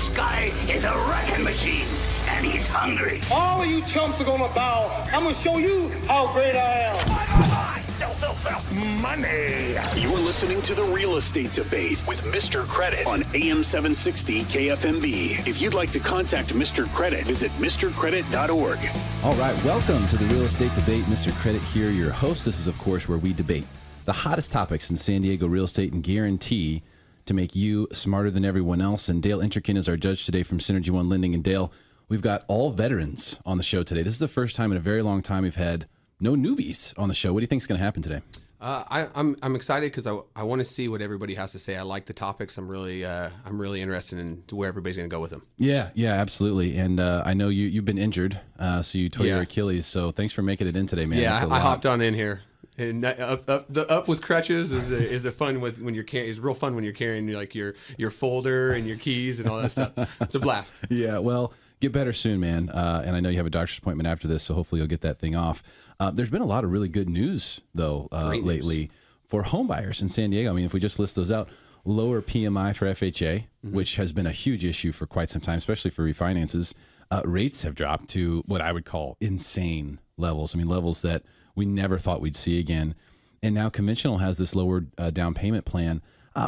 This guy is a wrecking machine, and he's hungry. All of you chumps are gonna bow. I'm gonna show you how great I am. Money. You're listening to The Real Estate Debate with Mr. Credit on AM 760 KFMB. If you'd like to contact Mr. Credit, visit mrcredit.org. All right, welcome to The Real Estate Debate. Mr. Credit here, your host. This is, of course, where we debate the hottest topics in San Diego real estate and guarantee to make you smarter than everyone else. And Dale Intrikin is our judge today from Synergy One Lending. And Dale, we've got all veterans on the show today. This is the first time in a very long time we've had no newbies on the show. What do you think is going to happen today? I'm excited because I want to see what everybody has to say. I like the topics. I'm really interested in where everybody's going to go with them. Yeah, absolutely. And I know you've been injured, so you tore your Achilles. So thanks for making it in today, man. Yeah, I hopped on in here. And up with crutches is a fun when you're carrying. It's real fun when you're carrying like your folder and your keys and all that stuff. It's a blast. Yeah, well, get better soon, man. And I know you have a doctor's appointment after this, so hopefully you'll get that thing off. There's been a lot of really good news though lately for home buyers in San Diego. I mean, if we just list those out, lower PMI for FHA, which has been a huge issue for quite some time, especially for refinances. Rates have dropped to what I would call insane levels. I mean, levels that we never thought we'd see again. And now conventional has this lower down payment plan.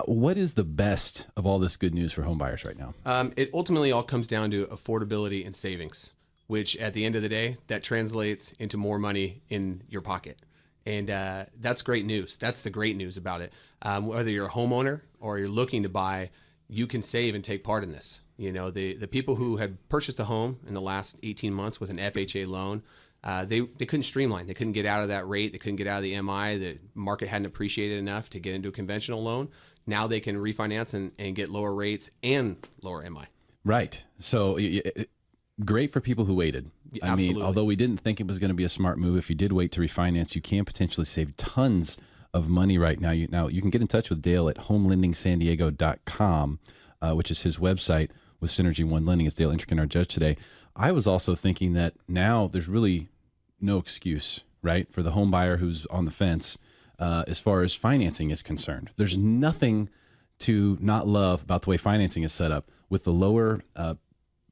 What is the best of all this good news for home buyers right now? It ultimately all comes down to affordability and savings, which at the end of the day, that translates into more money in your pocket. And that's great news. That's the great news about it. Whether you're a homeowner or you're looking to buy, you can save and take part in this. You know, the people who had purchased a home in the last 18 months with an FHA loan, they couldn't streamline. They couldn't get out of that rate. They couldn't get out of the MI. The market hadn't appreciated enough to get into a conventional loan. Now they can refinance and get lower rates and lower MI. Right. So great for people who waited. Yeah, I mean, although we didn't think it was going to be a smart move, if you did wait to refinance, you can potentially save tons of money right now. You can get in touch with Dale at homelendingsandiego.com, which is his website with Synergy One Lending. It's Dale Intrikin, our judge today. I was also thinking that now there's really no excuse, right, for the home buyer who's on the fence as far as financing is concerned. There's nothing to not love about the way financing is set up with the lower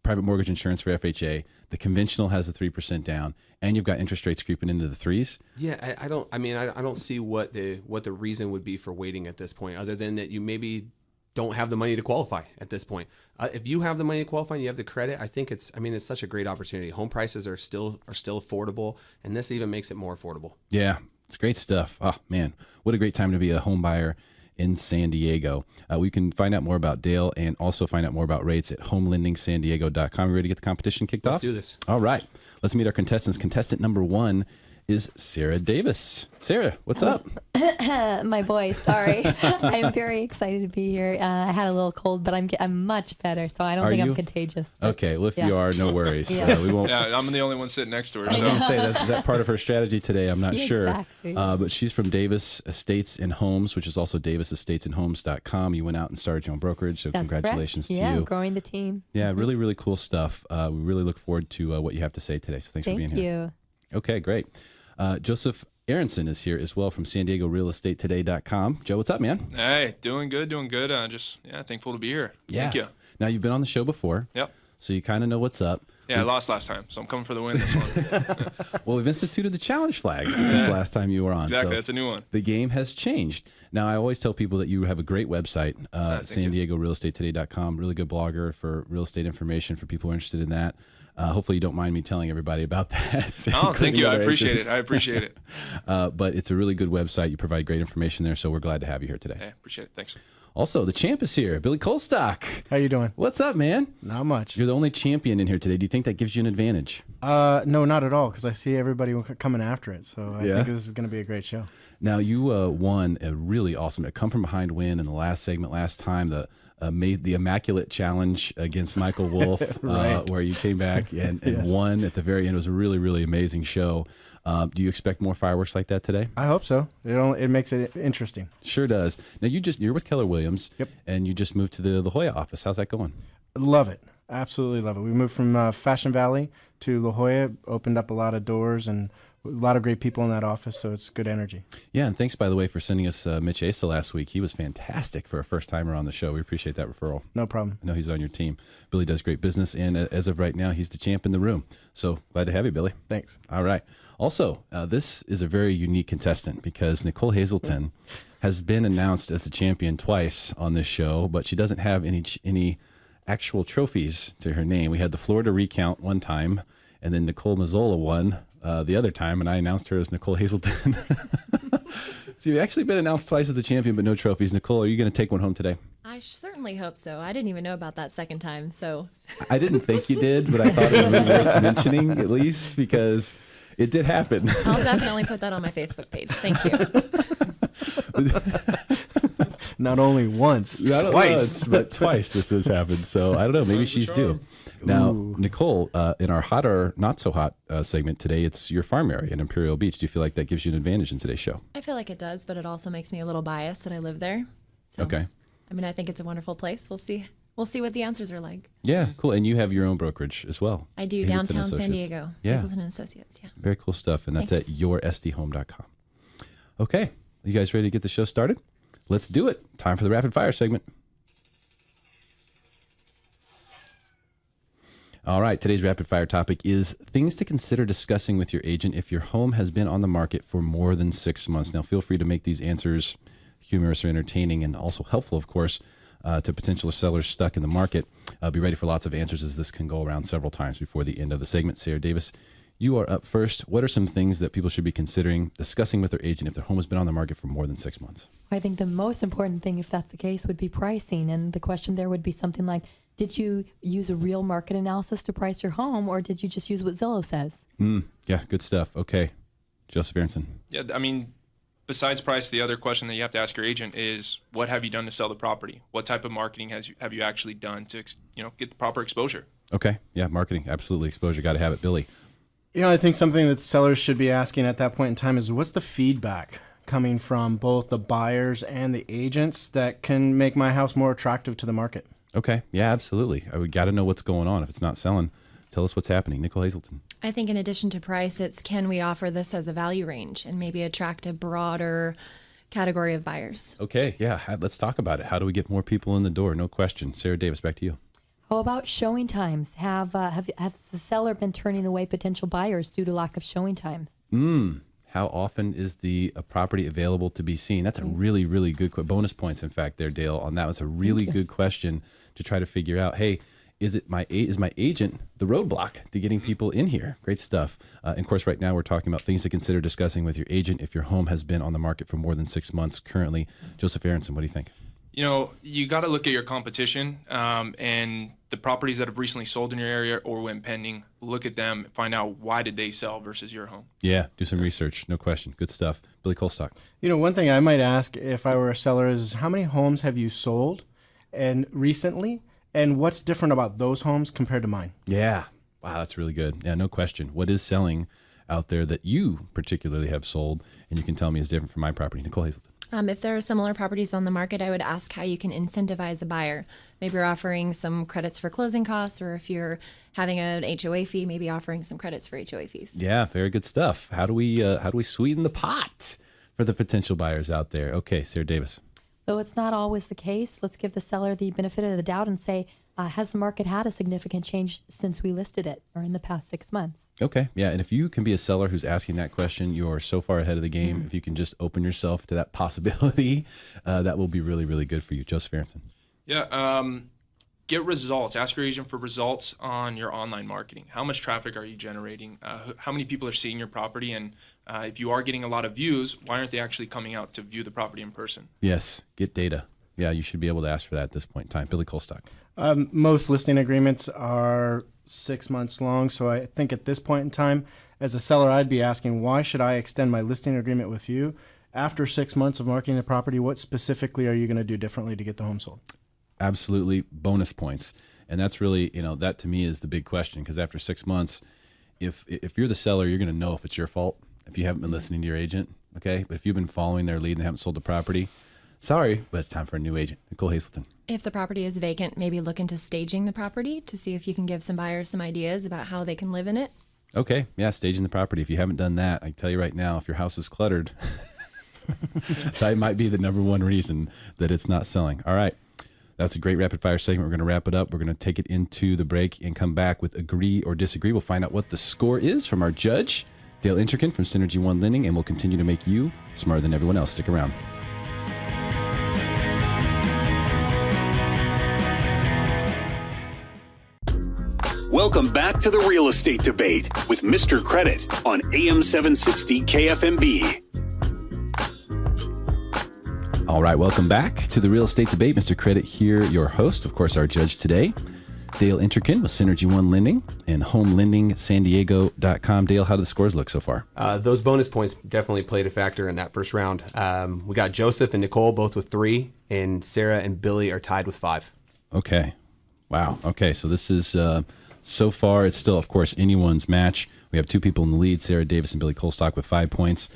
private mortgage insurance for FHA. The conventional has the 3% down, and you've got interest rates creeping into the threes. Yeah, I don't see what the reason would be for waiting at this point, other than that you maybe don't have the money to qualify at this point. If you have the money to qualify and you have the credit, I think it's such a great opportunity. Home prices are still affordable, and this even makes it more affordable. Yeah, it's great stuff. Oh man, what a great time to be a home buyer in San Diego. We can find out more about Dale and also find out more about rates at homelendingsandiego.com. You ready to get the competition kicked off? Let's do this. All right, let's meet our contestants. Contestant number 1 is Sarah Davis. Sarah, what's up? My voice, sorry. I'm very excited to be here. I had a little cold, but I'm much better, so I don't think I'm contagious. Okay, well, if you are, no worries. Yeah. We won't. Yeah, I'm the only one sitting next to her. I was going to say, is that part of her strategy today? I'm not sure. Exactly. But she's from Davis Estates and Homes, which is also davisestatesandhomes.com. You went out and started your own brokerage, so That's congratulations correct. to you. Yeah, growing the team. Yeah, really, really cool stuff. We really look forward to what you have to say today, so thanks for being here. Thank you. Okay, great. Joseph Aronson is here as well from San Diego RealEstateToday.com. Joe, what's up, man? Hey, doing good. Just thankful to be here. Yeah. Thank you. Now, you've been on the show before. Yep. So you kind of know what's up. Yeah, I lost last time, so I'm coming for the win this one. Well, we've instituted the challenge flags since last time you were on. Exactly, so that's a new one. The game has changed. Now, I always tell people that you have a great website, San Diego RealEstateToday.com. Really good blogger for real estate information for people who are interested in that. Hopefully you don't mind me telling everybody about that. Oh, thank you. I appreciate it. But it's a really good website. You provide great information there, so we're glad to have you here today. Hey, appreciate it. Thanks. Also, the champ is here, Billy Colstock. How you doing? What's up, man? Not much. You're the only champion in here today. Do you think that gives you an advantage? No, not at all, because I see everybody coming after it. So I think this is going to be a great show. Now, you won a really awesome, a come-from-behind win in the last segment last time, the Immaculate Challenge against Michael Wolf, right. Where you came back and won at the very end. It was a really, really amazing show. Do you expect more fireworks like that today? I hope so. It makes it interesting. Sure does. Now, you're with Keller Williams, Yep. and you just moved to the La Jolla office. How's that going? Love it. Absolutely love it. We moved from Fashion Valley to La Jolla, opened up a lot of doors, and a lot of great people in that office, so it's good energy. Yeah, and thanks, by the way, for sending us Mitch Asa last week. He was fantastic for a first-timer on the show. We appreciate that referral. No problem. I know he's on your team. Billy does great business, and as of right now, he's the champ in the room. So glad to have you, Billy. Thanks. All right. Also, this is a very unique contestant because Nicole Hazelton has been announced as the champion twice on this show, but she doesn't have any actual trophies to her name. We had the Florida recount one time, and then Nicole Mazzola won the other time, and I announced her as Nicole Hazelton. So you've actually been announced twice as the champion, but no trophies. Nicole, are you going to take one home today? I certainly hope so. I didn't even know about that second time, so. I didn't think you did, but I thought it was worth mentioning at least because it did happen. I'll definitely put that on my Facebook page. Thank you. Not only once, Not twice. Once, but twice this has happened. So I don't know. Maybe she's due. Now, Nicole, in our hot or not so hot segment today, it's your farm area in Imperial Beach. Do you feel like that gives you an advantage in today's show? I feel like it does, but it also makes me a little biased that I live there. So, Okay. I mean, I think it's a wonderful place. We'll see. We'll see what the answers are like. Yeah, cool. And you have your own brokerage as well. I do, Hazelton downtown San Associates. Diego. Yeah. Hazelton and Associates, yeah. Very cool stuff. And that's Thanks. at yoursdhome.com. Okay. You guys ready to get the show started? Let's do it. Time for the rapid fire segment. All right. Today's rapid fire topic is things to consider discussing with your agent if your home has been on the market for more than 6 months. Now, feel free to make these answers humorous or entertaining and also helpful, of course, to potential sellers stuck in the market. Be ready for lots of answers as this can go around several times before the end of the segment. Sarah Davis, you are up first. What are some things that people should be considering discussing with their agent if their home has been on the market for more than 6 months? I think the most important thing, if that's the case, would be pricing. And the question there would be something like, did you use a real market analysis to price your home, or did you just use what Zillow says? Yeah, good stuff. Okay. Joseph Aronson. Yeah, I mean, besides price, the other question that you have to ask your agent is, what have you done to sell the property? What type of marketing have you actually done to get the proper exposure? Okay. Yeah, marketing. Absolutely. Exposure. Got to have it. Billy. I think something that sellers should be asking at that point in time is what's the feedback coming from both the buyers and the agents that can make my house more attractive to the market? Okay. Yeah, absolutely. We got to know what's going on. If it's not selling, tell us what's happening. Nicole Hazelton. I think in addition to price, it's can we offer this as a value range and maybe attract a broader category of buyers? Okay. Yeah. Let's talk about it. How do we get more people in the door? No question. Sarah Davis, back to you. How about showing times? Have the seller been turning away potential buyers due to lack of showing times? How often is the property available to be seen? That's a really, really good bonus points, in fact, there, Dale, on that. It's a really good question to try to figure out, hey, is my agent the roadblock to getting people in here? Great stuff. And of course, right now we're talking about things to consider discussing with your agent if your home has been on the market for more than 6 months currently. Joseph Aronson, what do you think? You got to look at your competition and the properties that have recently sold in your area or went pending. Look at them, find out why did they sell versus your home. Yeah, do some research. No question. Good stuff. Billy Colstock. One thing I might ask if I were a seller is how many homes have you sold and recently, and what's different about those homes compared to mine? Yeah. Wow, that's really good. Yeah, no question. What is selling out there that you particularly have sold and you can tell me is different from my property? Nicole Hazelton. If there are similar properties on the market, I would ask how you can incentivize a buyer. Maybe you're offering some credits for closing costs, or if you're having an HOA fee, maybe offering some credits for HOA fees. Yeah, very good stuff. How do we sweeten the pot for the potential buyers out there? Okay, Sarah Davis. Though it's not always the case, let's give the seller the benefit of the doubt and say, has the market had a significant change since we listed it or in the past 6 months? Okay. Yeah. And if you can be a seller who's asking that question, you're so far ahead of the game. If you can just open yourself to that possibility, that will be really, really good for you. Joseph Aronson. Yeah. Get results. Ask your agent for results on your online marketing. How much traffic are you generating? How many people are seeing your property? And if you are getting a lot of views, why aren't they actually coming out to view the property in person? Yes. Get data. Yeah, you should be able to ask for that at this point in time. Billy Colstock. Most listing agreements are 6 months long, so I think at this point in time, as a seller, I'd be asking, why should I extend my listing agreement with you? After 6 months of marketing the property, what specifically are you going to do differently to get the home sold? Absolutely bonus points. And that's really, that to me is the big question, because after 6 months, if you're the seller, you're going to know if it's your fault if you haven't been listening to your agent, okay? But if you've been following their lead and they haven't sold the property, Sorry, but it's time for a new agent. Nicole Hazelton. If the property is vacant, maybe look into staging the property to see if you can give some buyers some ideas about how they can live in it. Okay, yeah, staging the property. If you haven't done that, I can tell you right now, if your house is cluttered, that might be the number one reason that it's not selling. All right, that's a great rapid fire segment. We're going to wrap it up. We're going to take it into the break and come back with agree or disagree. We'll find out what the score is from our judge, Dale Intrican from Synergy One Lending, and we'll continue to make you smarter than everyone else. Stick around. Welcome back to the Real Estate Debate with Mr. Credit on AM 760 KFMB. All right, welcome back to the Real Estate Debate. Mr. Credit here, your host, of course, our judge today, Dale Intrican with Synergy One Lending and HomeLendingSanDiego.com. Dale, how do the scores look so far? Those bonus points definitely played a factor in that first round. We got Joseph and Nicole both with 3, and Sarah and Billy are tied with 5. Okay. Wow. Okay, so this is... so far, it's still, of course, anyone's match. We have 2 people in the lead, Sarah Davis and Billy Colstock with 5 points.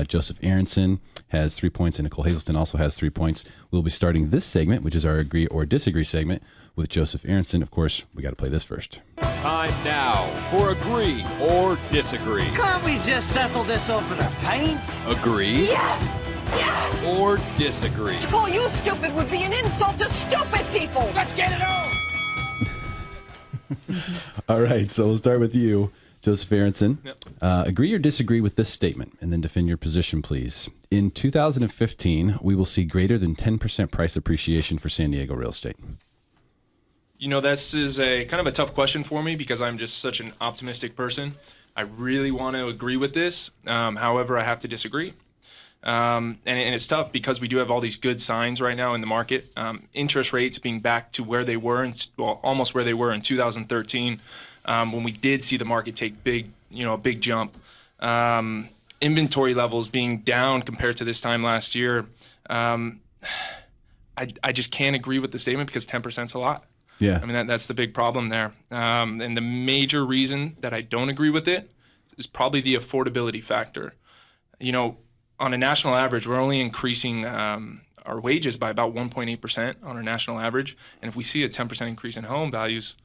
Joseph Aronson has 3 points, and Nicole Hazelton also has 3 points. We'll be starting this segment, which is our agree or disagree segment, with Joseph Aronson. Of course, we got to play this first. Time now for agree or disagree. Can't we just settle this over a pint? Agree? Yes! Yes! Or disagree. To call you stupid would be an insult to stupid people. Let's get it on! All right, so we'll start with you, Joseph Aronson. Yep. Agree or disagree with this statement, and then defend your position, please. In 2015, we will see greater than 10% price appreciation for San Diego real estate. You know, this is a kind of a tough question for me because I'm just such an optimistic person. I really want to agree with this. However, I have to disagree. And it's tough because we do have all these good signs right now in the market. Interest rates being back to where they were, almost where they were in 2013, when we did see the market take a big jump. Inventory levels being down compared to this time last year. I just can't agree with the statement because 10% is a lot. Yeah. I mean, that's the big problem there. And the major reason that I don't agree with it is probably the affordability factor. You know, on a national average, we're only increasing our wages by about 1.8% on our national average. And if we see a 10% increase in home values,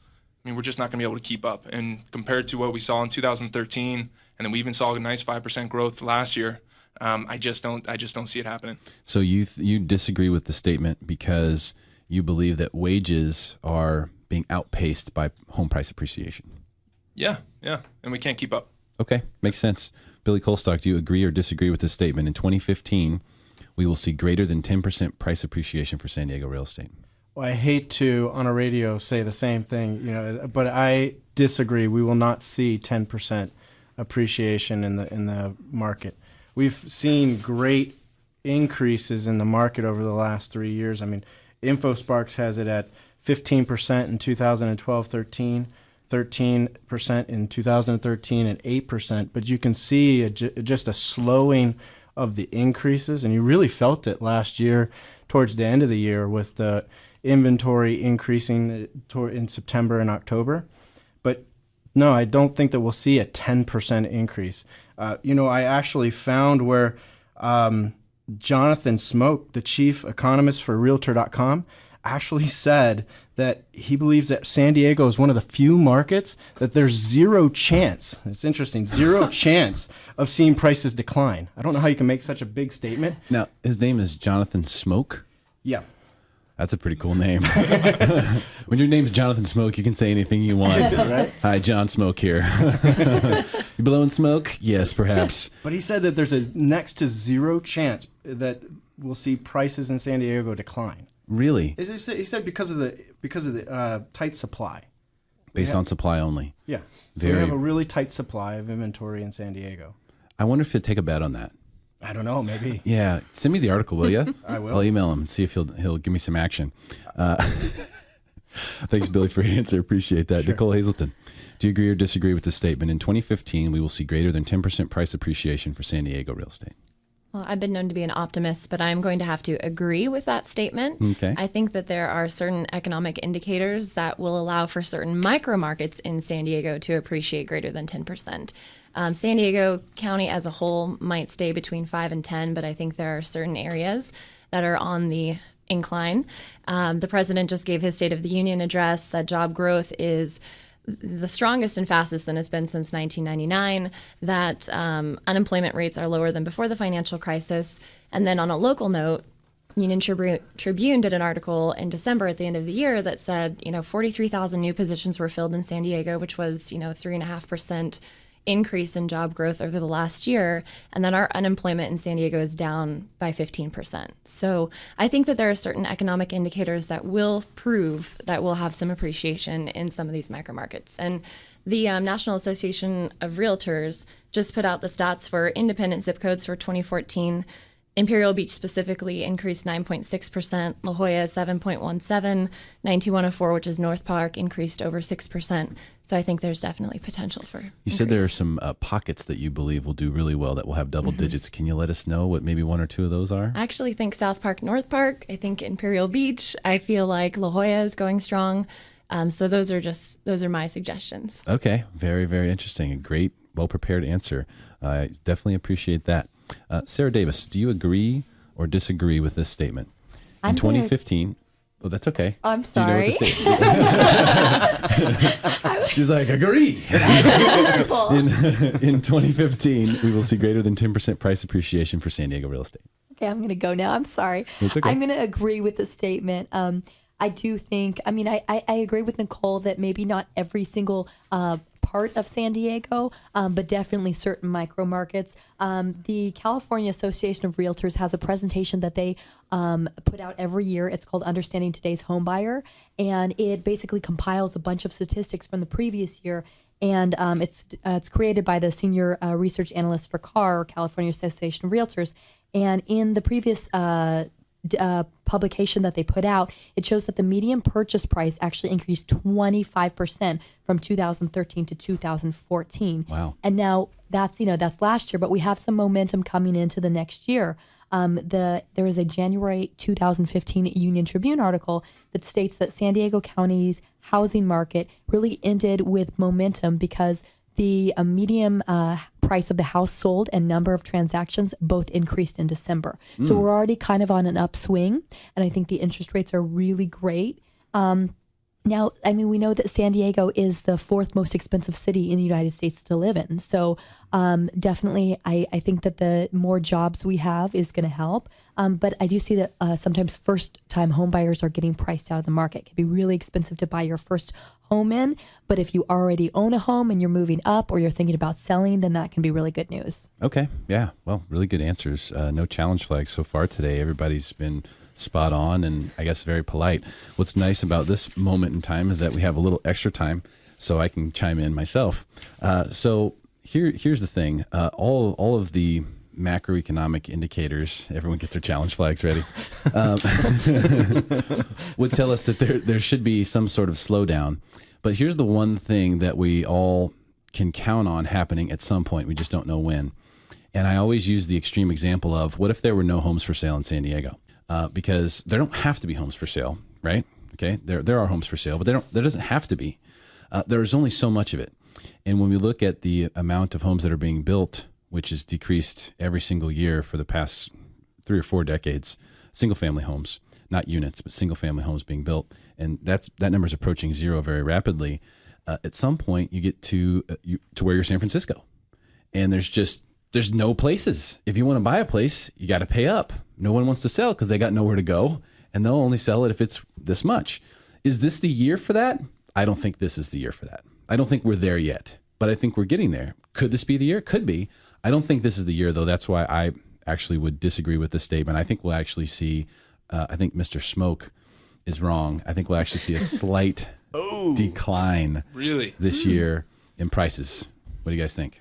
I mean, we're just not going to be able to keep up. And compared to what we saw in 2013, and then we even saw a nice 5% growth last year, I just don't see it happening. So you disagree with the statement because you believe that wages are being outpaced by home price appreciation. Yeah, and we can't keep up. Okay, makes sense. Billy Colstock, do you agree or disagree with this statement? In 2015, we will see greater than 10% price appreciation for San Diego real estate. Well, I hate to, on a radio, say the same thing, but I disagree. We will not see 10% appreciation in the market. We've seen great increases in the market over the last 3 years. I mean, InfoSparks has it at 15% in 2012-13. 13% in 2013 and 8%, but you can see just a slowing of the increases, and you really felt it last year towards the end of the year with the inventory increasing in September and October. But no, I don't think that we'll see a 10% increase. I actually found where Jonathan Smoke, the chief economist for Realtor.com, actually said that he believes that San Diego is one of the few markets that there's zero chance, it's interesting, zero chance of seeing prices decline. I don't know how you can make such a big statement. Now, his name is Jonathan Smoke? Yeah. That's a pretty cool name. When your name's Jonathan Smoke, you can say anything you want. Right? Hi, John Smoke here. You blowing smoke? Yes, perhaps. But he said that there's a next to zero chance that we'll see prices in San Diego decline. Really? He said because of the tight supply. Based on supply only. Yeah. So we have a really tight supply of inventory in San Diego. I wonder if he'll take a bet on that. I don't know, maybe. Yeah. Send me the article, will you? I will. I'll email him and see if he'll give me some action. Thanks, Billy, for your answer. Appreciate that. Sure. Nicole Hazelton, do you agree or disagree with this statement? In 2015, we will see greater than 10% price appreciation for San Diego real estate. Well, I've been known to be an optimist, but I'm going to have to agree with that statement. Okay. I think that there are certain economic indicators that will allow for certain micro markets in San Diego to appreciate greater than 10%. San Diego County as a whole might stay between 5 and 10, but I think there are certain areas that are on the incline. The president just gave his State of the Union address that job growth is the strongest and fastest than it's been since 1999, that unemployment rates are lower than before the financial crisis. And then on a local note, Union Tribune did an article in December at the end of the year that said, 43,000 new positions were filled in San Diego, which was, 3.5% increase in job growth over the last year, and then our unemployment in San Diego is down by 15%. So I think that there are certain economic indicators that will prove that we'll have some appreciation in some of these micro markets. And the National Association of Realtors just put out the stats for independent zip codes for 2014. Imperial Beach specifically increased 9.6%, La Jolla 7.17%, 92104, which is North Park, increased over 6%. So I think there's definitely potential for increase. said there are some pockets that you believe will do really well, that will have double digits. Can you let us know what maybe one or two of those are? I actually think South Park, North Park. I think Imperial Beach. I feel like La Jolla is going strong. So those are my suggestions. Okay, very, very interesting. A great, well-prepared answer. I definitely appreciate that. Sarah Davis, do you agree or disagree with this statement? In 2015, oh, that's okay. I'm sorry. Do you know what the She's like, agree. in 2015, we will see greater than 10% price appreciation for San Diego real estate. Okay, I'm going to go now. I'm sorry. It's okay. I'm going to agree with the statement. I do think, I agree with Nicole that maybe not every single part of San Diego, but definitely certain micro markets. The California Association of Realtors has a presentation that they put out every year. It's called Understanding Today's Home Buyer, and it basically compiles a bunch of statistics from the previous year. And it's created by the senior research analyst for CAR, California Association of Realtors. And in the previous publication that they put out, it shows that the median purchase price actually increased 25% from 2013 to 2014. Wow. And now that's last year, but we have some momentum coming into the next year. There is a January 2015 Union Tribune article that states that San Diego County's housing market really ended with momentum because the median price of the house sold and number of transactions both increased in December. So we're already kind of on an upswing, and I think the interest rates are really great. Now, we know that San Diego is the fourth most expensive city in the United States to live in. So definitely, I think that the more jobs we have is going to help. But I do see that sometimes first-time home buyers are getting priced out of the market. It can be really expensive to buy your first home in. But if you already own a home and you're moving up or you're thinking about selling, then that can be really good news. Okay. Yeah. Well, really good answers. No challenge flags so far today. Everybody's been spot on and I guess very polite. What's nice about this moment in time is that we have a little extra time so I can chime in myself. So here's the thing. All of the macroeconomic indicators, everyone gets their challenge flags ready, would tell us that there should be some sort of slowdown. But here's the one thing that we all can count on happening at some point. We just don't know when. And I always use the extreme example of what if there were no homes for sale in San Diego? Because there don't have to be homes for sale, right? Okay, there are homes for sale, but there doesn't have to be. There's only so much of it. And when we look at the amount of homes that are being built, which has decreased every single year for the past 3 or 4 decades, single-family homes, not units, but single-family homes being built, and that number is approaching zero very rapidly. At some point, you get to where you're San Francisco, and there's no places. If you want to buy a place, you got to pay up. No one wants to sell because they got nowhere to go, and they'll only sell it if it's this much. Is this the year for that? I don't think this is the year for that. I don't think we're there yet, but I think we're getting there. Could this be the year? Could be. I don't think this is the year, though. That's why I actually would disagree with this statement. I think we'll actually see, I think Mr. Smoke is wrong. I think we'll actually see a slight decline this year in prices. What do you guys think?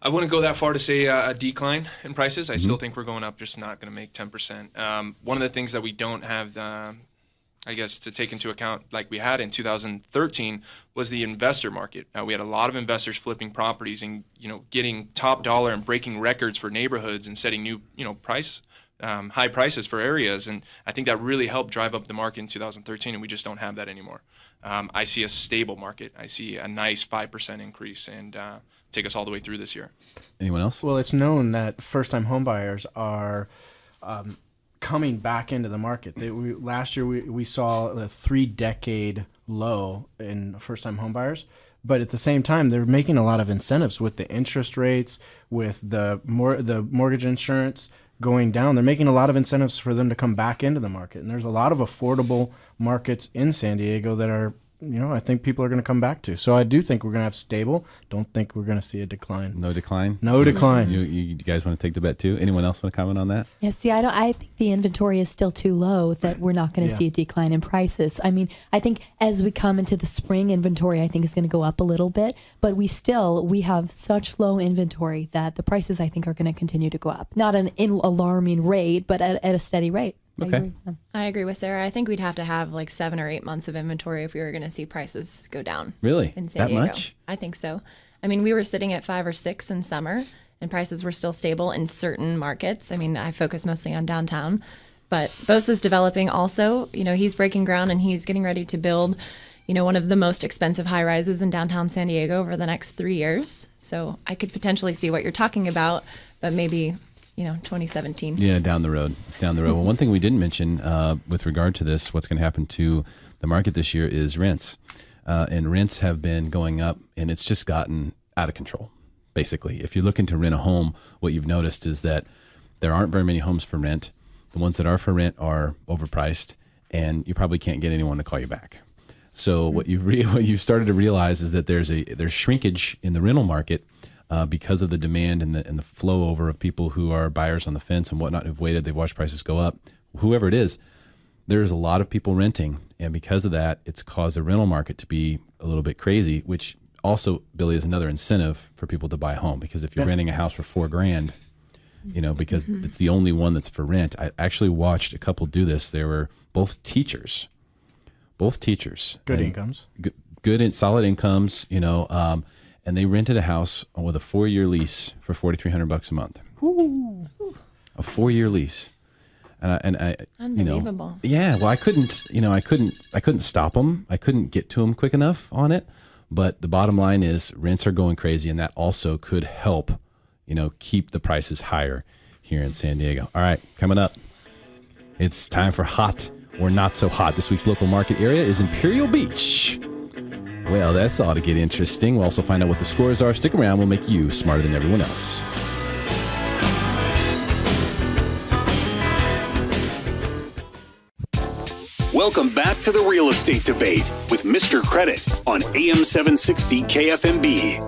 I wouldn't go that far to say a decline in prices. I still think we're going up, just not going to make 10%. One of the things that we don't have, I guess, to take into account like we had in 2013 was the investor market. We had a lot of investors flipping properties and, getting top dollar and breaking records for neighborhoods and setting new, high prices for areas. And I think that really helped drive up the market in 2013, and we just don't have that anymore. I see a stable market. I see a nice 5% increase and take us all the way through this year. Anyone else? Well, it's known that first-time homebuyers are coming back into the market. Last year we saw a 3-decade low in first-time homebuyers, but at the same time they're making a lot of incentives with the interest rates, with the mortgage insurance going down. They're making a lot of incentives for them to come back into the market, and there's a lot of affordable markets in San Diego that are, I think people are going to come back to. So I do think we're going to have stable. Don't think we're going to see a decline. No decline? No decline. You guys want to take the bet too? Anyone else want to comment on that? Yeah, see, I think the inventory is still too low that we're not going to see a decline in prices. I mean, I think as we come into the spring, inventory I think is going to go up a little bit, but we have such low inventory that the prices I think are going to continue to go up. Not an alarming rate, but at a steady rate. Okay. I agree with Sarah. I think we'd have to have like 7 or 8 months of inventory if we were going to see prices go down. Really? In San Diego. That much? I think so. I mean, we were sitting at 5 or 6 in summer, and prices were still stable in certain markets. I mean, I focus mostly on downtown, but Bosa's developing also. He's breaking ground and he's getting ready to build, one of the most expensive high rises in downtown San Diego over the next 3 years. So I could potentially see what you're talking about, but maybe 2017. Yeah, down the road. It's down the road. Well, one thing we didn't mention with regard to this, what's going to happen to the market this year is rents. And rents have been going up, and it's just gotten out of control, basically. If you're looking to rent a home, what you've noticed is that there aren't very many homes for rent. The ones that are for rent are overpriced, and you probably can't get anyone to call you back. So what you've started to realize is that there's shrinkage in the rental market because of the demand and the flow over of people who are buyers on the fence and whatnot who've waited, they've watched prices go up. Whoever it is, there's a lot of people renting, and because of that, it's caused the rental market to be a little bit crazy, which also, Billy, is another incentive for people to buy a home, because if you're renting a house for $4,000, because it's the only one that's for rent. I actually watched a couple do this. They were both teachers. Good incomes. Good and solid incomes, and they rented a house with a 4-year lease for $4,300 a month. Ooh. A 4-year lease. And I Unbelievable. Well, I couldn't stop them. I couldn't get to them quick enough on it. But the bottom line is rents are going crazy, and that also could help, keep the prices higher here in San Diego. All right, coming up, it's time for Hot or Not So Hot. This week's local market area is Imperial Beach. Well, that's ought to get interesting. We'll also find out what the scores are. Stick around. We'll make you smarter than everyone else. Welcome back to the Real Estate Debate with Mr. Credit on AM 760 KFMB.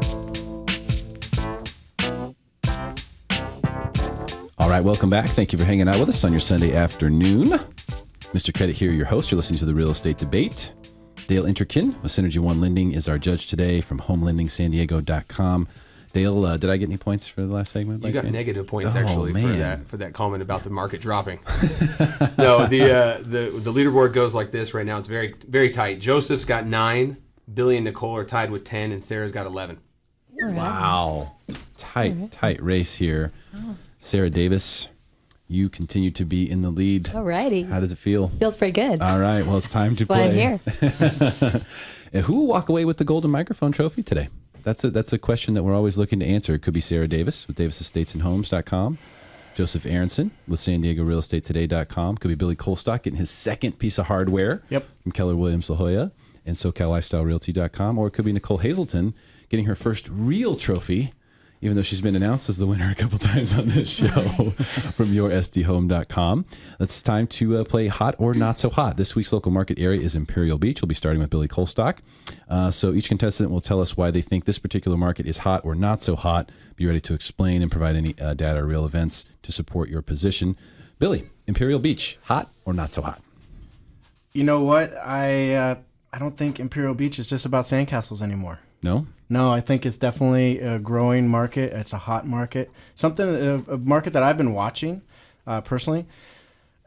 All right, welcome back. Thank you for hanging out with us on your Sunday afternoon. Mr. Credit here, your host. You're listening to the Real Estate Debate. Dale Interkin with Synergy One Lending is our judge today from homelendingsandiego.com. Dale, did I get any points for the last segment? You got negative points for that comment about the market dropping. No, the leaderboard goes like this right now. It's very, very tight. Joseph's got 9, Billy and Nicole are tied with 10, and Sarah's got 11. Wow, tight race here. Sarah Davis, you continue to be in the lead. Alrighty. How does it feel? Feels pretty good. All right. Well, it's time to play. I'm here. And who will walk away with the Golden Microphone Trophy today? That's a question that we're always looking to answer. It could be Sarah Davis with DavisEstatesandHomes.com, Joseph Aronson with SanDiegoRealEstateToday.com. Could be Billy Colstock getting his second piece of hardware from Keller Williams La Jolla and SoCalLifestyleRealty.com. Or it could be Nicole Hazelton getting her first real trophy, even though she's been announced as the winner a couple times on this show, from YourSDHome.com. It's time to play Hot or Not So Hot. This week's local market area is Imperial Beach. We'll be starting with Billy Colstock. So each contestant will tell us why they think this particular market is hot or not so hot. Be ready to explain and provide any data or real events to support your position. Billy, Imperial Beach, hot or not so hot? You know what? I don't think Imperial Beach is just about sandcastles anymore. No? No, I think it's definitely a growing market. It's a hot market. A market that I've been watching personally.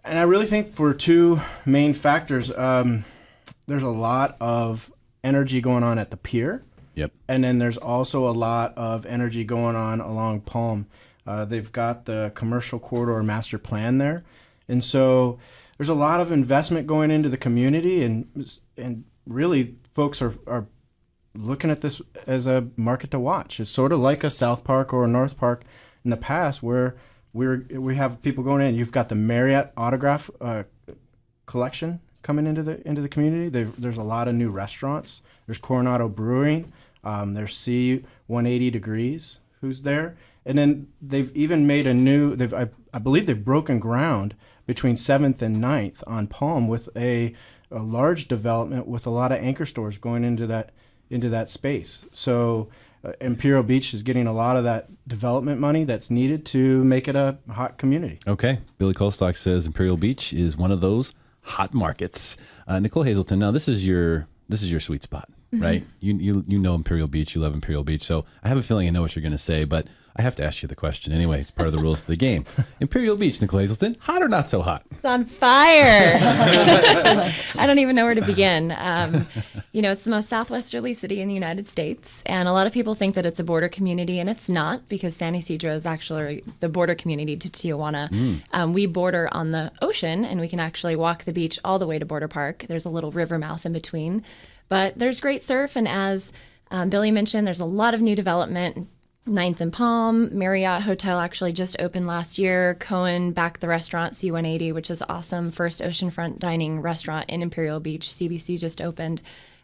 And I really think for two main factors, there's a lot of energy going on at the pier. Yep. And then there's also a lot of energy going on along Palm. They've got the commercial corridor master plan there. And so there's a lot of investment going into the community, and really folks are looking at this as a market to watch. It's sort of like a South Park or a North Park in the past, where we have people going in. You've got the Marriott Autograph collection coming into the community. There's a lot of new restaurants. There's Coronado Brewing. There's C180 Degrees, who's there. And then they've even made I believe they've broken ground between 7th and 9th on Palm with a large development with a lot of anchor stores going into that space. So Imperial Beach is getting a lot of that development money that's needed to make it a hot community. Okay. Billy Colstock says Imperial Beach is one of those hot markets. Nicole Hazelton, now this is your sweet spot, right? You know Imperial Beach, you love Imperial Beach, so I have a feeling I know what you're going to say, but I have to ask you the question anyway. It's part of the rules of the game. Imperial Beach, Nicole Hazelton, hot or not so hot? It's on fire. I don't even know where to begin. It's the most southwesterly city in the United States, and a lot of people think that it's a border community, and it's not, because San Ysidro is actually the border community to Tijuana. We border on the ocean, and we can actually walk the beach all the way to Border Park. There's a little river mouth in between, but there's great surf, and as Billy mentioned, there's a lot of new development. 9th and Palm, Marriott Hotel actually just opened last year. Cohen backed the restaurant C180, which is awesome. First oceanfront dining restaurant in Imperial Beach. CBC just opened.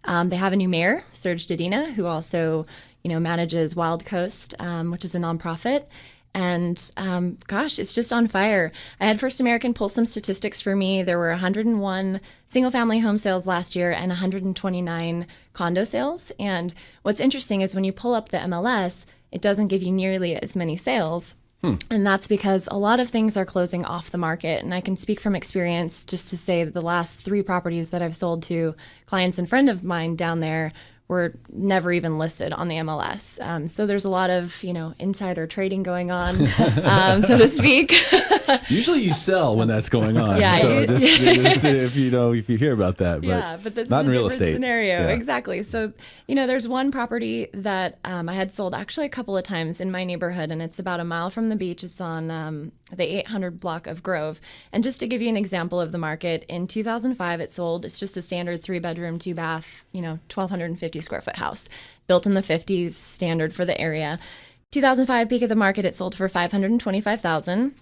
They have a new mayor, Serge Dedina, who also, manages Wild Coast, which is a nonprofit. And it's just on fire. I had First American pull some statistics for me. There were 101 single-family home sales last year and 129 condo sales. And what's interesting is when you pull up the MLS, it doesn't give you nearly as many sales. And that's because a lot of things are closing off the market. And I can speak from experience just to say that the last 3 properties that I've sold to clients and friend of mine down there were never even listed on the MLS. So there's a lot of, insider trading going on, so to speak. Usually you sell when that's going on. Yeah, so just if you hear about that, but this not is in a real different estate scenario. Yeah. Exactly. So, there's one property that I had sold actually a couple of times in my neighborhood, and it's about a mile from the beach. It's on the 800 block of Grove. And just to give you an example of the market, in 2005 it sold. It's just a standard 3-bedroom, 2-bath, 1,250 square foot house, built in the 50s, standard for the area. 2005 peak of the market, it sold for $525,000.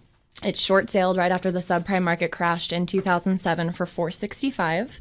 It short sailed right after the subprime market crashed in 2007 for $465,000.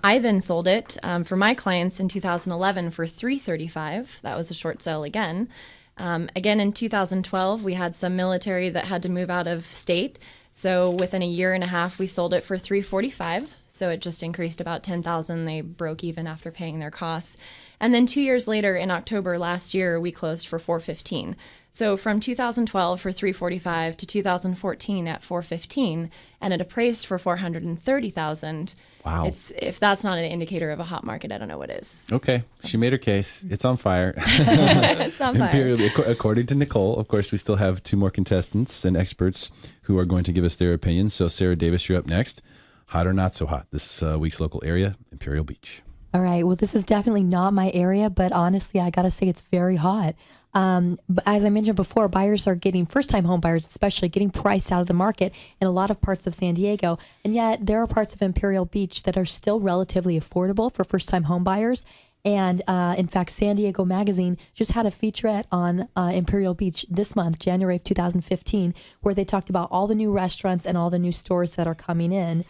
I then sold it for my clients in 2011 for $335,000. That was a short sale again. Again, in 2012, we had some military that had to move out of state. So within a year and a half, we sold it for $345,000. So it just increased about $10,000. They broke even after paying their costs. And then 2 years later, in October last year, we closed for $415,000. So from 2012 for $345,000 to 2014 at $415,000, and it appraised for $430,000. Wow! If that's not an indicator of a hot market, I don't know what is. Okay, she made her case. It's on fire. It's on fire. According to Nicole, of course, we still have 2 more contestants and experts who are going to give us their opinions. So Sarah Davis, you're up next. Hot or not so hot? This week's local area, Imperial Beach. All right. Well, this is definitely not my area, but honestly, I got to say it's very hot. But as I mentioned before, buyers are first-time home buyers especially, getting priced out of the market in a lot of parts of San Diego. And yet there are parts of Imperial Beach that are still relatively affordable for first-time home buyers. And in fact, San Diego Magazine just had a featurette on Imperial Beach this month, January of 2015, where they talked about all the new restaurants and all the new stores that are coming in.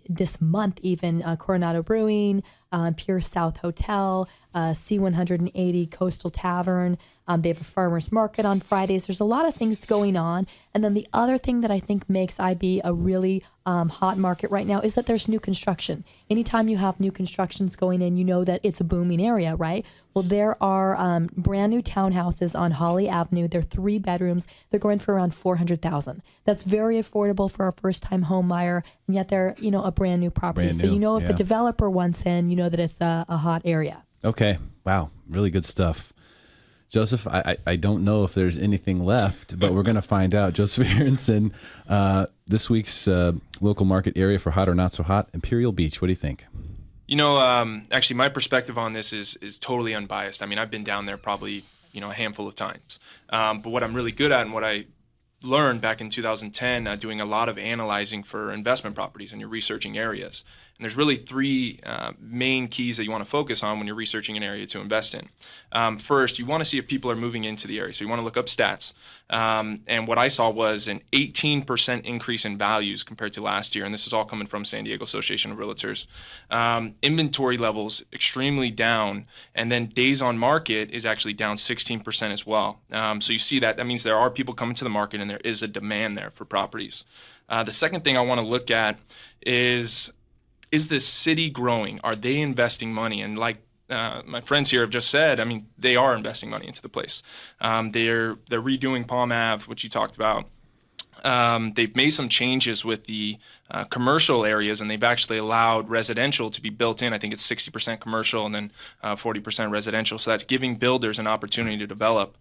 This month, even Coronado Brewing, Pure South Hotel, C180 Coastal Tavern. They have a farmer's market on Fridays. There's a lot of things going on. And then the other thing that I think makes IB a really hot market right now is that there's new construction. Anytime you have new constructions going in, you know that it's a booming area, right? Well, there are brand new townhouses on Holly Avenue. They're 3 bedrooms. They're going for around $400,000. That's very affordable for a first-time home buyer, and yet they're a brand new property. Brand so new, if the developer wants in, you know that it's a hot area. Okay. Wow. Really good stuff. Joseph, I don't know if there's anything left, but we're going to find out. Joseph Aronson, this week's local market area for hot or not so hot, Imperial Beach. What do you think? Actually, my perspective on this is totally unbiased. I mean, I've been down there probably, a handful of times. But what I'm really good at and what I learned back in 2010 doing a lot of analyzing for investment properties and you're researching areas. And there's really three main keys that you want to focus on when you're researching an area to invest in. First, you want to see if people are moving into the area. So you want to look up stats. And what I saw was an 18% increase in values compared to last year. And this is all coming from San Diego Association of Realtors. Inventory levels extremely down. And then days on market is actually down 16% as well. So you see that means there are people coming to the market and there is a demand there for properties. The second thing I want to look at is the city growing? Are they investing money? And like my friends here have just said, I mean, they are investing money into the place. They're redoing Palm Ave, which you talked about. They've made some changes with the commercial areas, and they've actually allowed residential to be built in. I think it's 60% commercial and then 40% residential. So that's giving builders an opportunity to develop.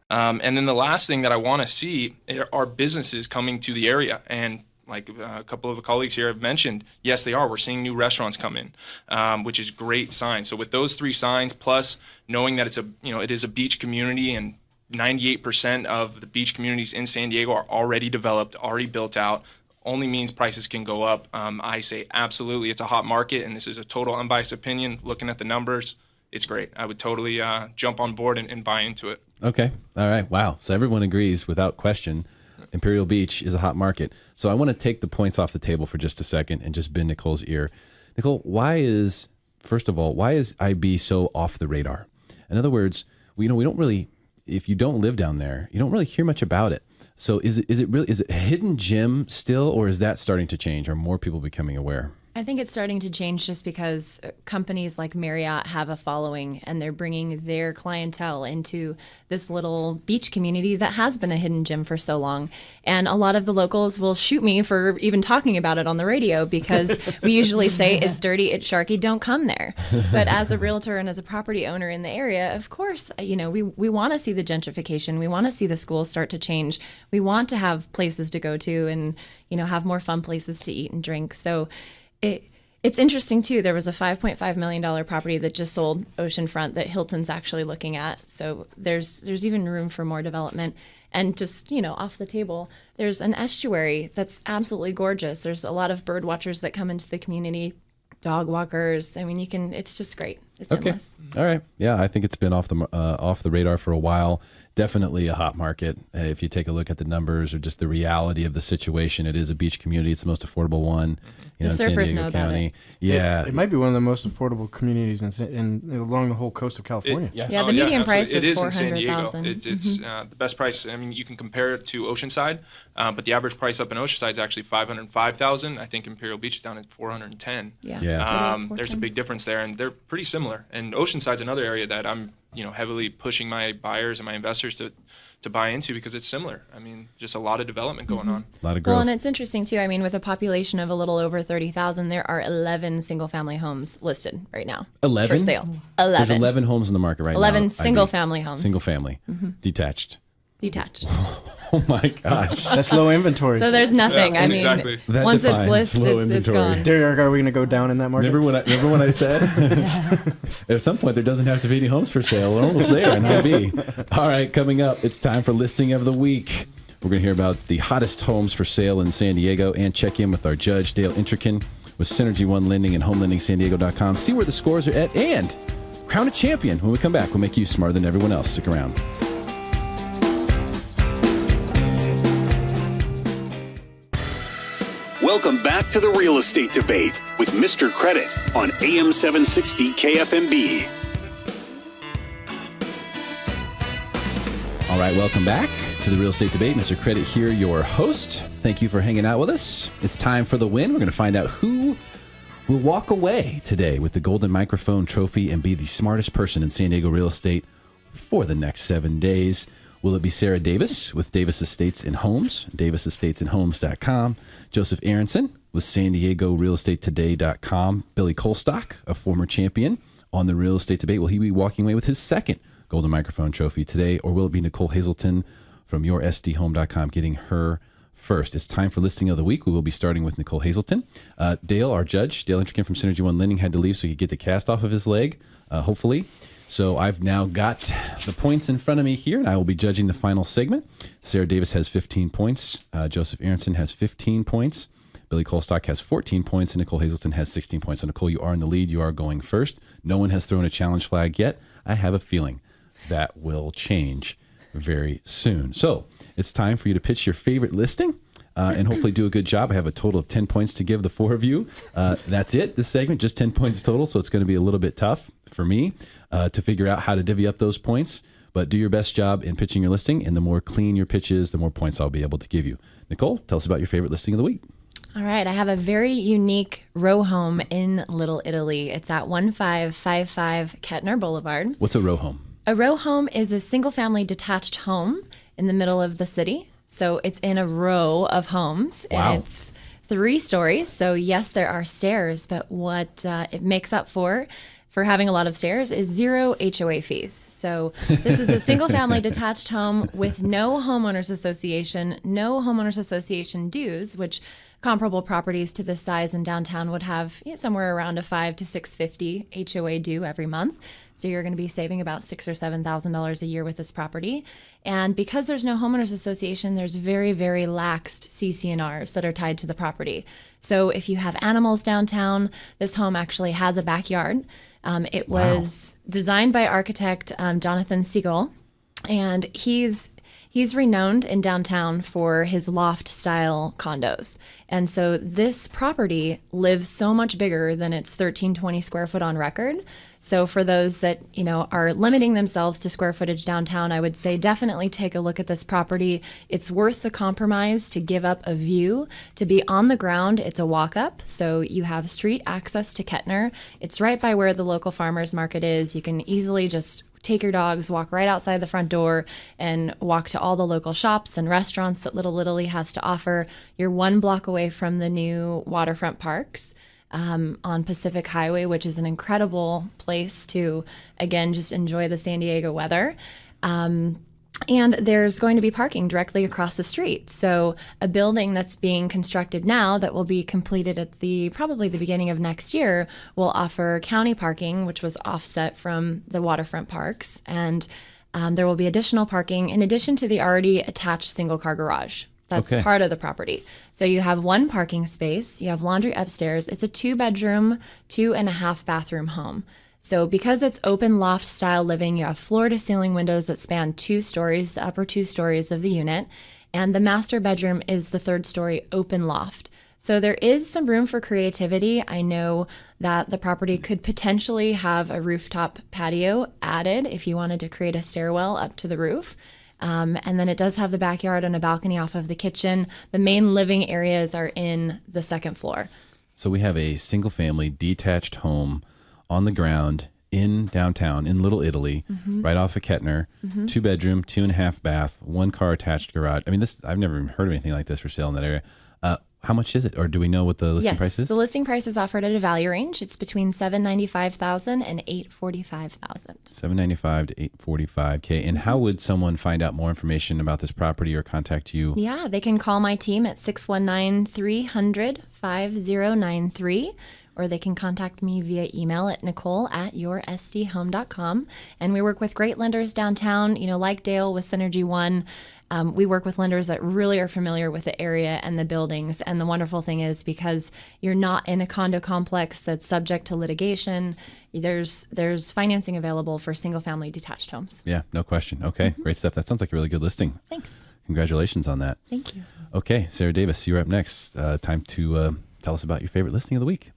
And then the last thing that I want to see are businesses coming to the area. And like a couple of the colleagues here have mentioned, yes, they are. We're seeing new restaurants come in, which is great signs. So with those three signs, plus knowing that it is a beach community, and 98% of the beach communities in San Diego are already developed, already built out, only means prices can go up. I say absolutely, it's a hot market, and this is a total unbiased opinion. Looking at the numbers, it's great. I would totally jump on board and buy into it. Okay. All right. Wow. So everyone agrees without question. Imperial Beach is a hot market. So I want to take the points off the table for just a second and just bend Nicole's ear. Nicole, first of all, why is IB so off the radar? In other words, we don't really, if you don't live down there, you don't really hear much about it. So is it a hidden gem still, or is that starting to change? Are more people becoming aware? I think it's starting to change just because companies like Marriott have a following, and they're bringing their clientele into this little beach community that has been a hidden gem for so long. And a lot of the locals will shoot me for even talking about it on the radio, because we usually say it's dirty, it's sharky, don't come there. But as a realtor and as a property owner in the area, of course, we want to see the gentrification. We want to see the schools start to change. We want to have places to go to and, have more fun places to eat and drink. So it's interesting, too. There was a $5.5 million property that just sold oceanfront that Hilton's actually looking at. So there's even room for more development. And just, off the table, there's an estuary that's absolutely gorgeous. There's a lot of bird watchers that come into the community, dog walkers. I mean, it's just great. It's endless. All right. Yeah, I think it's been off the radar for a while. Definitely a hot market. If you take a look at the numbers or just the reality of the situation, it is a beach community. It's the most affordable one in San Diego County. Yeah, it might be one of the most affordable communities along the whole coast of California. Yeah, the median price is in San Diego. $400,000. It's the best price. I mean, you can compare it to Oceanside, but the average price up in Oceanside is actually $505,000. I think Imperial Beach is down at $410,000. Yeah. There's a big difference there, and they're pretty similar. And Oceanside's another area that I'm heavily pushing my buyers and my investors to buy into, because it's similar. I mean, just a lot of development going on. A lot of growth. Well, and it's interesting too. I mean, with a population of a little over 30,000, there are 11 single-family homes listed right now. 11 for sale. 11. There's 11 homes in the market right now. 11 single-family homes. Single family, detached. Oh my gosh, that's low inventory. So there's nothing. Yeah, I mean, exactly. once it's listed, it's gone. Derek, are we going to go down in that market? Remember when I said at some point there doesn't have to be any homes for sale. We're almost there in IB. All right, coming up, it's time for Listing of the Week. We're going to hear about the hottest homes for sale in San Diego and check in with our judge, Dale Intrikin, with Synergy One Lending and HomeLendingSanDiego.com. See where the scores are at and crown a champion. When we come back, we'll make you smarter than everyone else. Stick around. Welcome back to the Real Estate Debate with Mr. Credit on AM 760 KFMB. All right, welcome back to the Real Estate Debate. Mr. Credit here, your host. Thank you for hanging out with us. It's time for the win. We're going to find out who will walk away today with the Golden Microphone Trophy and be the smartest person in San Diego real estate for the next 7 days. Will it be Sarah Davis with Davis Estates and Homes, davisestatesandhomes.com, Joseph Aronson with San Diego RealEstateToday.com, Billy Colstock, a former champion on the Real Estate Debate. Will he be walking away with his second Golden Microphone Trophy today, or will it be Nicole Hazelton from YourSDHome.com getting her first? It's time for Listing of the Week. We will be starting with Nicole Hazelton. Dale, our judge, Dale Intrikin from Synergy One Lending, had to leave so he could get the cast off of his leg, hopefully. So I've now got the points in front of me here, and I will be judging the final segment. Sarah Davis has 15 points. Joseph Aronson has 15 points. Billy Colstock has 14 points, and Nicole Hazelton has 16 points. So, Nicole, you are in the lead. You are going first. No one has thrown a challenge flag yet. I have a feeling that will change very soon. So, it's time for you to pitch your favorite listing. And hopefully do a good job. I have a total of 10 points to give the four of you. That's it, this segment, just 10 points total. So it's going to be a little bit tough for me to figure out how to divvy up those points. But do your best job in pitching your listing. And the more clean your pitch is, the more points I'll be able to give you. Nicole, tell us about your favorite listing of the week. All right, I have a very unique row home in Little Italy. It's at 1555 Kettner Boulevard. What's a row home? A row home is a single-family detached home in the middle of the city. So it's in a row of homes. Wow. And it's 3 stories. So yes, there are stairs, but what it makes up for having a lot of stairs is 0 HOA fees. So this is a single family detached home with no homeowners association, no homeowners association dues, which comparable properties to this size in downtown would have somewhere around a $500 to $650 HOA due every month. So you're going to be saving about $6,000 or $7,000 a year with this property. And because there's no homeowners association, there's very, very laxed CC&Rs that are tied to the property. So if you have animals downtown, this home actually has a backyard. It was designed by architect Jonathan Siegel, and he's renowned in downtown for his loft-style condos. And so this property lives so much bigger than its 1320 square foot on record. So for those that, are limiting themselves to square footage downtown, I would say definitely take a look at this property. It's worth the compromise to give up a view. To be on the ground, it's a walk-up, so you have street access to Kettner. It's right by where the local farmers market is. You can easily just take your dogs, walk right outside the front door, and walk to all the local shops and restaurants that Little Italy has to offer. You're 1 block away from the new waterfront parks on Pacific Highway, which is an incredible place to, again, just enjoy the San Diego weather. And there's going to be parking directly across the street. So a building that's being constructed now that will be completed at probably the beginning of next year will offer county parking, which was offset from the waterfront parks. And there will be additional parking in addition to the already attached single car garage. That's part of the property. So you have 1 parking space, you have laundry upstairs. It's a 2-bedroom, 2.5 bathroom home. So because it's open loft style living, you have floor to ceiling windows that span 2 stories, the upper 2 stories of the unit. And the master bedroom is the 3rd story open loft. So there is some room for creativity. I know that the property could potentially have a rooftop patio added if you wanted to create a stairwell up to the roof. And then it does have the backyard and a balcony off of the kitchen. The main living areas are in the 2nd floor. So we have a single family detached home on the ground in downtown in Little Italy, right off of Kettner, 2-bedroom, 2.5 bath, 1 car attached garage. I mean, I've never even heard of anything like this for sale in that area. How much is it, or do we know what the listing price is? Yes, the listing price is offered at a value range. It's between $795,000 and $845,000. $795,000 to $845,000. And how would someone find out more information about this property or contact you? Yeah, they can call my team at 619-300-5093. Or they can contact me via email at nicole@yoursdhome.com. And we work with great lenders downtown, like Dale with Synergy One. We work with lenders that really are familiar with the area and the buildings. And the wonderful thing is, because you're not in a condo complex that's subject to litigation, there's financing available for single-family detached homes. Yeah, no question. Okay, great stuff. That sounds like a really good listing. Thanks. Congratulations on that. Thank you. Okay, Sarah Davis, you're up next. Time to tell us about your favorite listing of the week.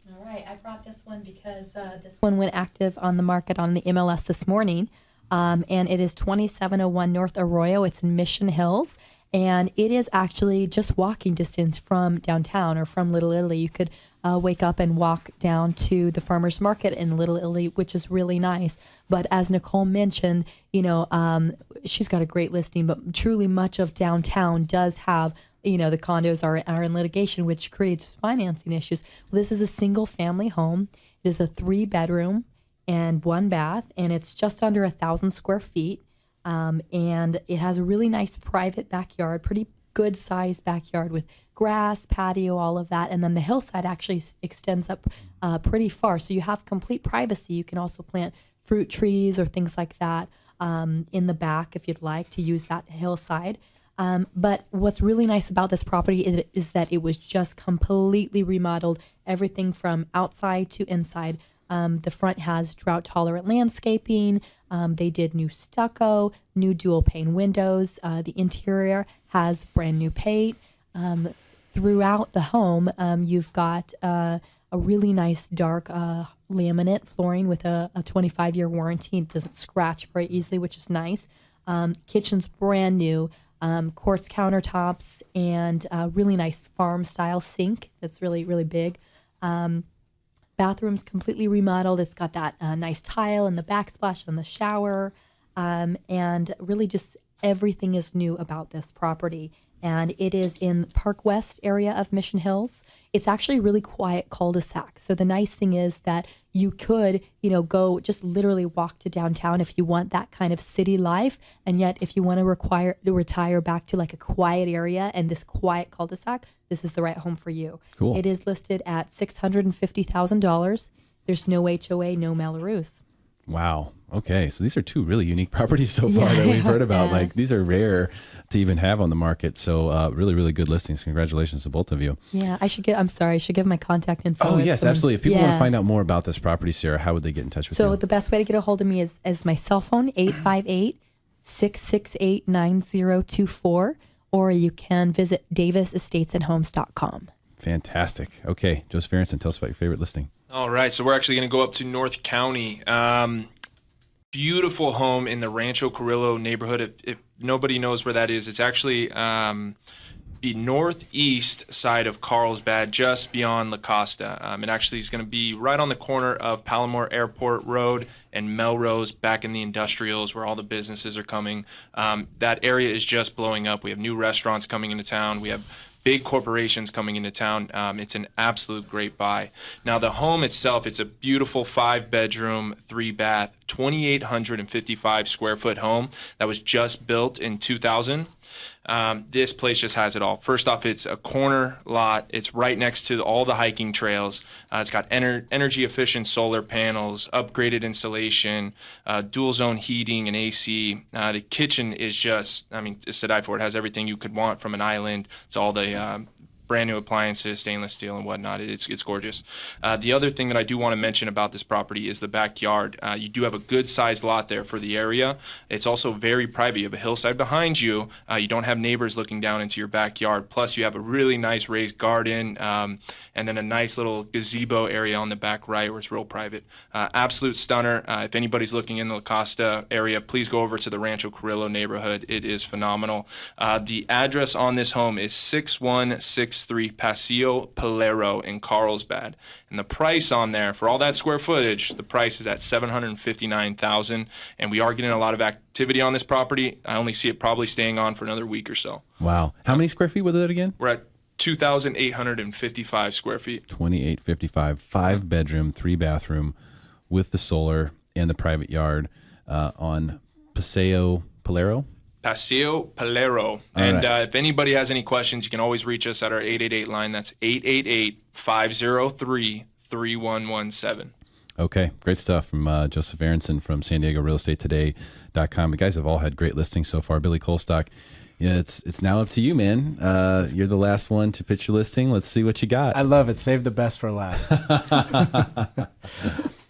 I brought this one because this one went active on the market on the MLS this morning, and it is 2701 North Arroyo. It's in Mission Hills, and it is actually just walking distance from downtown or from Little Italy. You could wake up and walk down to the farmers market in Little Italy, which is really nice. But as Nicole mentioned, she's got a great listing, but truly much of downtown does have the condos are in litigation, which creates financing issues. Well, this is a single family home. It is a 3-bedroom and 1 bath, and it's just under 1,000 square feet. And it has a really nice private backyard, pretty good sized backyard with grass, patio, all of that. And then the hillside actually extends up pretty far. So you have complete privacy. You can also plant fruit trees or things like that in the back if you'd like to use that hillside. But what's really nice about this property is that it was just completely remodeled, everything from outside to inside. The front has drought-tolerant landscaping. They did new stucco, new dual-pane windows. The interior has brand new paint. Throughout the home, you've got a really nice dark laminate flooring with a 25-year warranty. It doesn't scratch very easily, which is nice. Kitchen's brand new. Quartz countertops and a really nice farm-style sink that's really, really big. Bathroom's completely remodeled. It's got that nice tile in the backsplash on the shower. And really just everything is new about this property. And it is in Park West area of Mission Hills. It's actually a really quiet cul-de-sac. So the nice thing is that you could, go just literally walk to downtown if you want that kind of city life. And yet if you want to retire back to like a quiet area and this quiet cul-de-sac, this is the right home for you. Cool. It is listed at $650,000. There's no HOA, no Melrose. Wow. Okay. So these are two really unique properties so far that we've heard about. Like these are rare to even have on the market. So really, really good listings. Congratulations to both of you. Yeah. I should give my contact info. Oh, yes, absolutely. If people want to find out more about this property, Sarah, how would they get in touch with you? So the best way to get a hold of me is my cell phone, 858-668-9024, or you can visit davisestatesanhomes.com. Fantastic. Okay. Joseph Aronson, tell us about your favorite listing. All right, so we're actually going to go up to North County. Beautiful home in the Rancho Carrillo neighborhood. If nobody knows where that is, it's actually the northeast side of Carlsbad, just beyond La Costa. It actually is going to be right on the corner of Palomar Airport Road and Melrose, back in the industrials where all the businesses are coming. That area is just blowing up. We have new restaurants coming into town. We have big corporations coming into town. It's an absolute great buy. Now, the home itself, it's a beautiful 5-bedroom, 3-bath, 2,855 square foot home that was just built in 2000. This place just has it all. First off, it's a corner lot. It's right next to all the hiking trails. It's got energy efficient solar panels, upgraded insulation, dual zone heating and AC. The kitchen is just, it's to die for. It has everything you could want from an island. It's all the brand new appliances, stainless steel and whatnot. It's gorgeous. The other thing that I do want to mention about this property is the backyard. You do have a good sized lot there for the area. It's also very private. You have a hillside behind you. You don't have neighbors looking down into your backyard. Plus you have a really nice raised garden and then a nice little gazebo area on the back right where it's real private. Absolute stunner. If anybody's looking in the La Costa area, please go over to the Rancho Carrillo neighborhood. It is phenomenal. The address on this home is 6163 Paseo Palero in Carlsbad, and the price on there for all that square footage, the price is at $759,000, and we are getting a lot of activity on this property. I only see it probably staying on for another week or so. Wow. How many square feet was it again? We're at 2,855 square feet. 2,855, 5-bedroom, 3-bathroom with the solar and the private yard on Paseo Palero. Paseo Palero. And if anybody has any questions, you can always reach us at our 888 line. That's 888-503-3117. Okay, great stuff from Joseph Aronson from San Diego Real Estate Today.com. The guys have all had great listings so far. Billy Colstock, it's now up to you, man. You're the last one to pitch your listing. Let's see what you got. I love it. Save the best for last.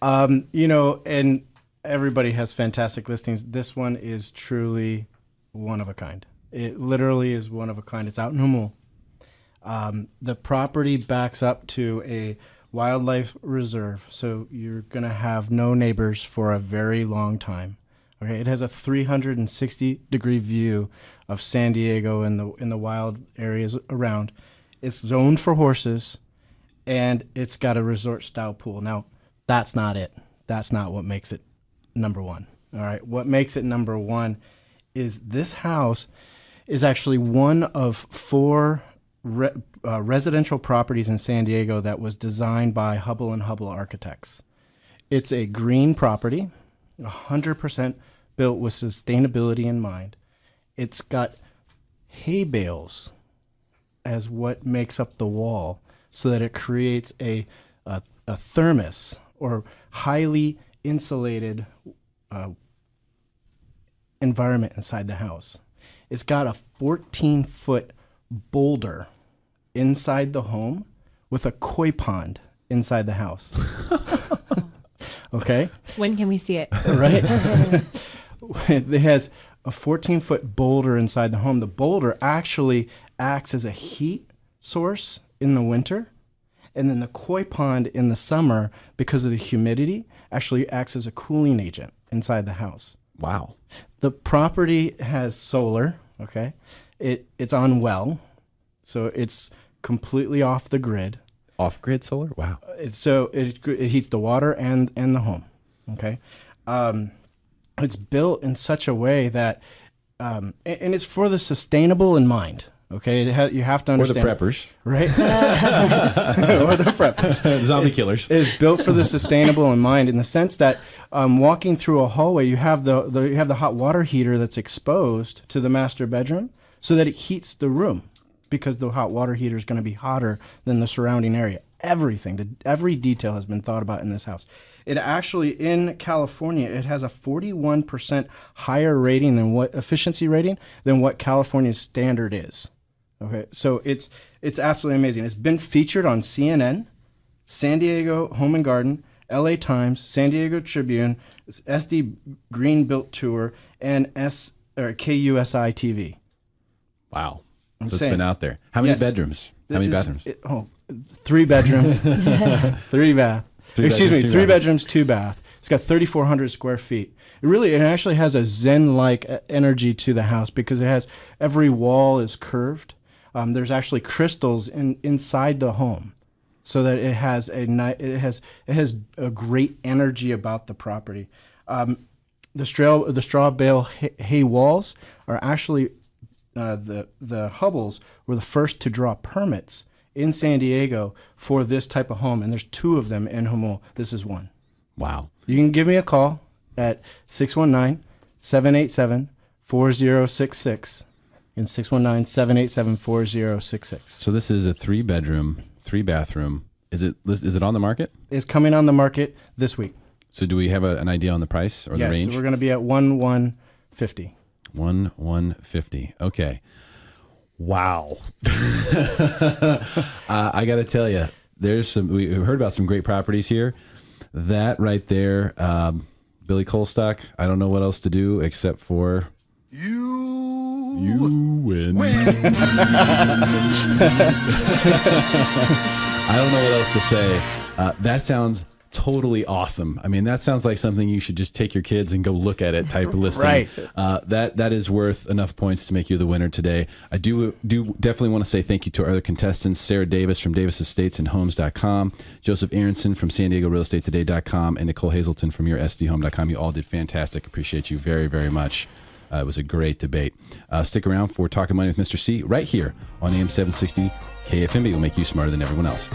And everybody has fantastic listings. This one is truly one of a kind. It literally is one of a kind. It's out in Humul. The property backs up to a wildlife reserve, so you're going to have no neighbors for a very long time. Okay, it has a 360-degree view of San Diego and the wild areas around. It's zoned for horses, and it's got a resort-style pool. Now, that's not it. That's not what makes it number one. All right, what makes it number one is this house is actually one of 4 residential properties in San Diego that was designed by Hubble & Hubble Architects. It's a green property, 100% built with sustainability in mind. It's got hay bales as what makes up the wall so that it creates a thermos or highly insulated environment inside the house. It's got a 14-foot boulder inside the home with a koi pond inside the house. Okay? When can we see it? Right? It has a 14-foot boulder inside the home. The boulder actually acts as a heat source in the winter, and then the koi pond in the summer, because of the humidity, actually acts as a cooling agent inside the house. Wow. The property has solar, okay? It's on well, so it's completely off the grid. Off-grid solar? Wow. It heats the water and the home, okay? It's built in such a way that, and it's for the sustainable in mind, okay? You have to understand. Or the preppers. Right? Or the preppers. Zombie killers. It's built for the sustainable in mind, in the sense that walking through a hallway, you have the hot water heater that's exposed to the master bedroom so that it heats the room, because the hot water heater is going to be hotter than the surrounding area. Every detail has been thought about in this house. It actually, in California, it has a 41% higher rating efficiency rating than what California's standard is. Okay, so it's absolutely amazing. It's been featured on CNN, San Diego Home and Garden, LA Times, San Diego Tribune, SD Green Built Tour, and KUSI TV. Wow. So it's been out there. How many bedrooms? How many bathrooms? 3 bedrooms, 3 bath. Three bedrooms, 2 bath. It's got 3,400 square feet. It actually has a Zen-like energy to the house, because it has every wall is curved. There's actually crystals inside the home, so that it has a great energy about the property. The straw bale hay walls are actually the Hubbles were the first to draw permits in San Diego for this type of home, and there's 2 of them in Humul. This is one. Wow. You can give me a call at 619-787-4066 and 619-787-4066. So this is a 3-bedroom, 3-bathroom. Is it on the market? It's coming on the market this week. So do we have an idea on the price or the range? Yes, so we're going to be at $1,150. $1,150. Okay. Wow. I got to tell you, we heard about some great properties here. That right there, Billy Colstock, I don't know what else to do except for you win. I don't know what else to say. That sounds totally awesome. I mean, that sounds like something you should just take your kids and go look at it type of listing. Right. That is worth enough points to make you the winner today. I do definitely want to say thank you to our other contestants, Sarah Davis from Davis Estates and Homes.com, Joseph Aronson from San Diego Real Estate Today.com, and Nicole Hazelton from YourSDHome.com. You all did fantastic. Appreciate you very, very much. It was a great debate. Stick around for Talking Money with Mr. C right here on AM 760 KFMB. Will make you smarter than everyone else.